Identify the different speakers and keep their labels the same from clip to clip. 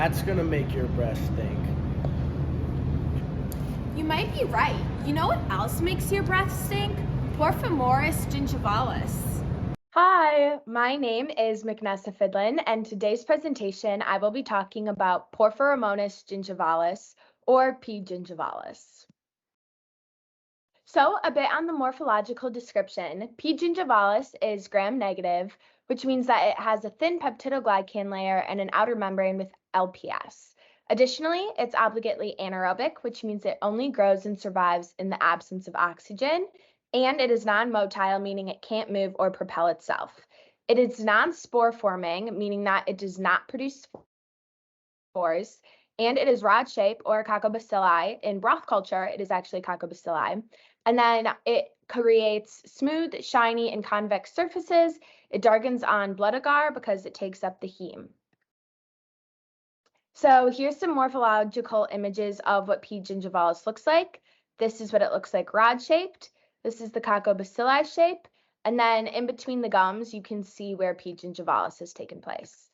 Speaker 1: That's gonna make your breath stink.
Speaker 2: You might be right. You know what else makes your breath stink? Porphyromonas gingivalis.
Speaker 3: Hi, my name is McNessa Fidlin, and today's presentation I will be talking about Porphyromonas gingivalis, or P. gingivalis. So, a bit on the morphological description. P. gingivalis is gram-negative, which means that it has a thin peptidoglycan layer and an outer membrane with LPS. Additionally, it's obligately anaerobic, which means it only grows and survives in the absence of oxygen, and it is non-motile, meaning it can't move or propel itself. It is non-spore forming, meaning that it does not produce spores, and it is rod-shaped or coccobacilli. In broth culture, it is actually coccobacilli. And then it creates smooth, shiny, and convex surfaces. It darkens on blood agar because it takes up the heme. So here's some morphological images of what P. gingivalis looks like. This is what it looks like rod-shaped. This is the coccobacilli shape. And then in between the gums, you can see where P. gingivalis has taken place.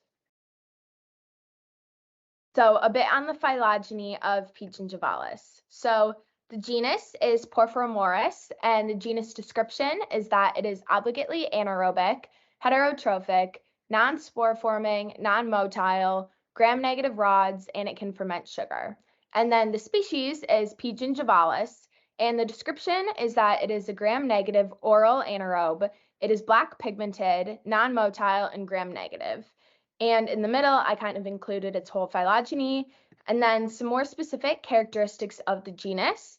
Speaker 3: So a bit on the phylogeny of P. gingivalis. So the genus is Porphyromonas, and the genus description is that it is obligately anaerobic, heterotrophic, non-spore forming, non-motile, gram-negative rods, and it can ferment sugar. And then the species is P. gingivalis, and the description is that it is a gram-negative oral anaerobe. It is black pigmented, non-motile, and gram-negative. And in the middle, I kind of included its whole phylogeny, and then some more specific characteristics of the genus.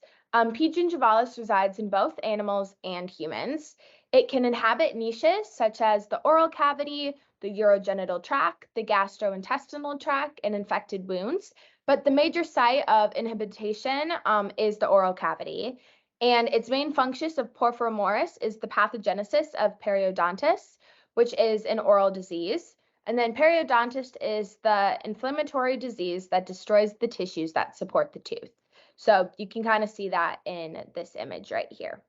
Speaker 3: P. gingivalis resides in both animals and humans. It can inhabit niches such as the oral cavity, the urogenital tract, the gastrointestinal tract, and infected wounds. But the major site of inhabitation is the oral cavity. And its main function of Porphyromonas is the pathogenesis of periodontitis, which is an oral disease. And then periodontitis is the inflammatory disease that destroys the tissues that support the tooth. So you can kind of see that in this image right here.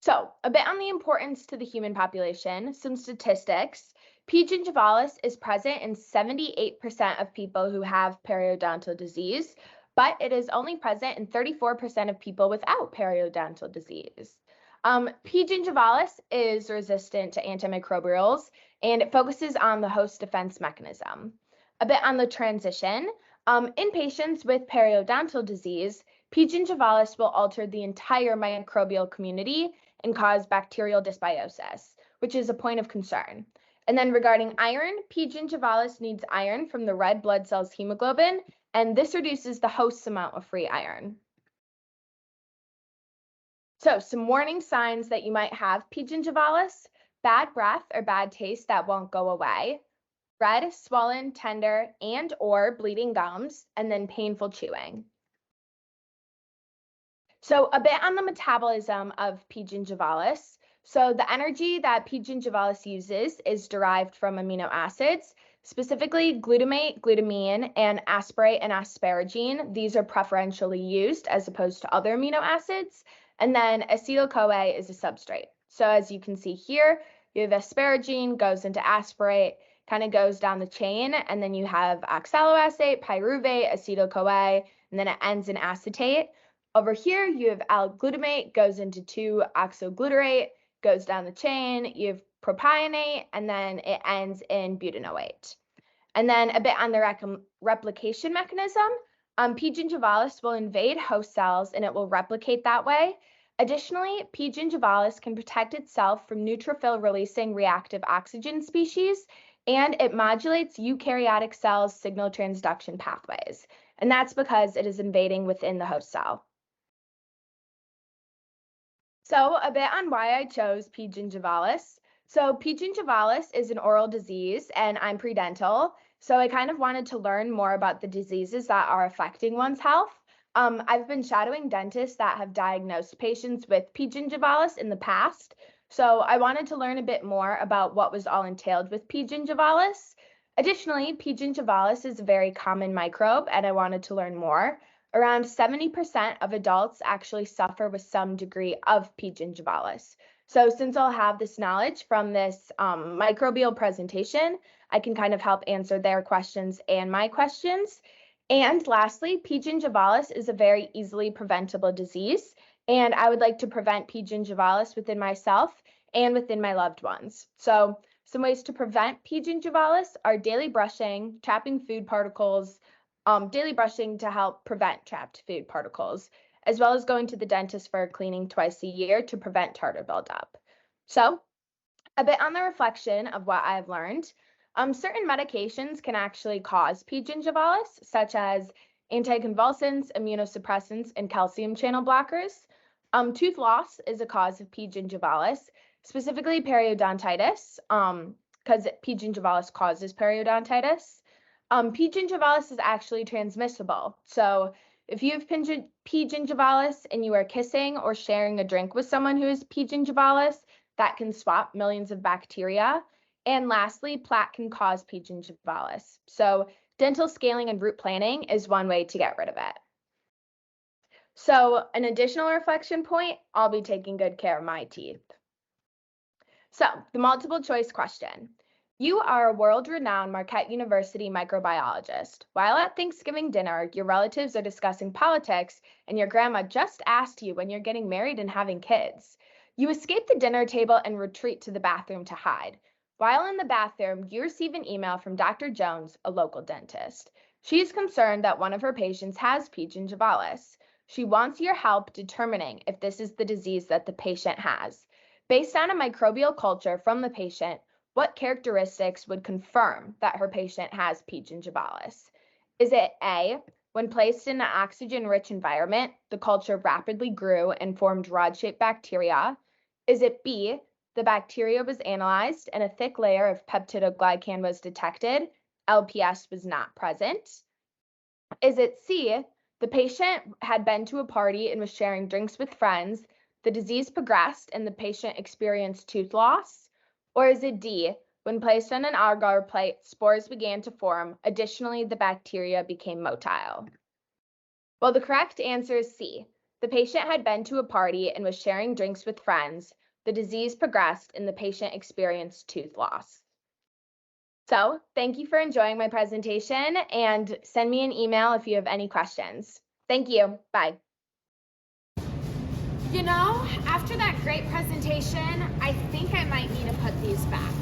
Speaker 3: So a bit on the importance to the human population, some statistics. P. gingivalis is present in 78% of people who have periodontal disease, but it is only present in 34% of people without periodontal disease. P. gingivalis is resistant to antimicrobials, and it focuses on the host defense mechanism. A bit on the transition. In patients with periodontal disease, P. gingivalis will alter the entire microbial community and cause bacterial dysbiosis, which is a point of concern. And then regarding iron, P. gingivalis needs iron from the red blood cells hemoglobin, and this reduces the host's amount of free iron. So some warning signs that you might have P. gingivalis: bad breath or bad taste that won't go away, red, swollen, tender, and or bleeding gums, and then painful chewing. So a bit on the metabolism of P. gingivalis. So the energy that P. gingivalis uses is derived from amino acids, specifically glutamate, glutamine, and aspartate and asparagine. These are preferentially used as opposed to other amino acids. And then acetyl-CoA is a substrate. So as you can see here, you have asparagine goes into aspartate, kind of goes down the chain, and then you have oxaloacetate, pyruvate, acetyl-CoA, and then it ends in acetate. Over here, you have L-glutamate, goes into 2-oxoglutarate, goes down the chain. You have propionate, and then it ends in butanoate. And then a bit on the replication mechanism. P. gingivalis will invade host cells, and it will replicate that way. Additionally, P. gingivalis can protect itself from neutrophil-releasing reactive oxygen species, and it modulates eukaryotic cells' signal transduction pathways. And that's because it is invading within the host cell. So a bit on why I chose P. gingivalis. So P. gingivalis is an oral disease, and I'm pre-dental. So I kind of wanted to learn more about the diseases that are affecting one's health. I've been shadowing dentists that have diagnosed patients with P. gingivalis in the past. So I wanted to learn a bit more about what was all entailed with P. gingivalis. Additionally, P. gingivalis is a very common microbe, and I wanted to learn more. Around 70% of adults actually suffer with some degree of P. gingivalis. So since I'll have this knowledge from this microbial presentation, I can kind of help answer their questions and my questions. And lastly, P. gingivalis is a very easily preventable disease, and I would like to prevent P. gingivalis within myself and within my loved ones. So some ways to prevent P. gingivalis are daily brushing, trapping food particles, daily brushing to help prevent trapped food particles, as well as going to the dentist for cleaning twice a year to prevent tartar buildup. So, a bit on the reflection of what I've learned. Certain medications can actually cause P. gingivalis, such as anticonvulsants, immunosuppressants, and calcium channel blockers. Tooth loss is a cause of P. gingivalis, specifically periodontitis, because P. gingivalis causes periodontitis. P. gingivalis is actually transmissible. So if you have P. gingivalis and you are kissing or sharing a drink with someone who has P. gingivalis, that can swap millions of bacteria. And lastly, plaque can cause P. gingivalis. So dental scaling and root planing is one way to get rid of it. So an additional reflection point, I'll be taking good care of my teeth. So the multiple choice question. You are a world-renowned Marquette University microbiologist. While at Thanksgiving dinner, your relatives are discussing politics, and your grandma just asked you when you're getting married and having kids. You escape the dinner table and retreat to the bathroom to hide. While in the bathroom, you receive an email from Dr. Jones, a local dentist. She is concerned that one of her patients has P. gingivalis. She wants your help determining if this is the disease that the patient has. Based on a microbial culture from the patient, what characteristics would confirm that her patient has P. gingivalis? Is it A, when placed in an oxygen-rich environment, the culture rapidly grew and formed rod-shaped bacteria? Is it B, the bacteria was analyzed and a thick layer of peptidoglycan was detected, LPS was not present? Is it C, the patient had been to a party and was sharing drinks with friends, the disease progressed and the patient experienced tooth loss? Or is it D, when placed on an agar plate, spores began to form. Additionally, the bacteria became motile? Well, the correct answer is C. The patient had been to a party and was sharing drinks with friends. The disease progressed and the patient experienced tooth loss. So, thank you for enjoying my presentation, and send me an email if you have any questions. Thank you. Bye.
Speaker 2: You know, after that great presentation, I think I might need to put these back.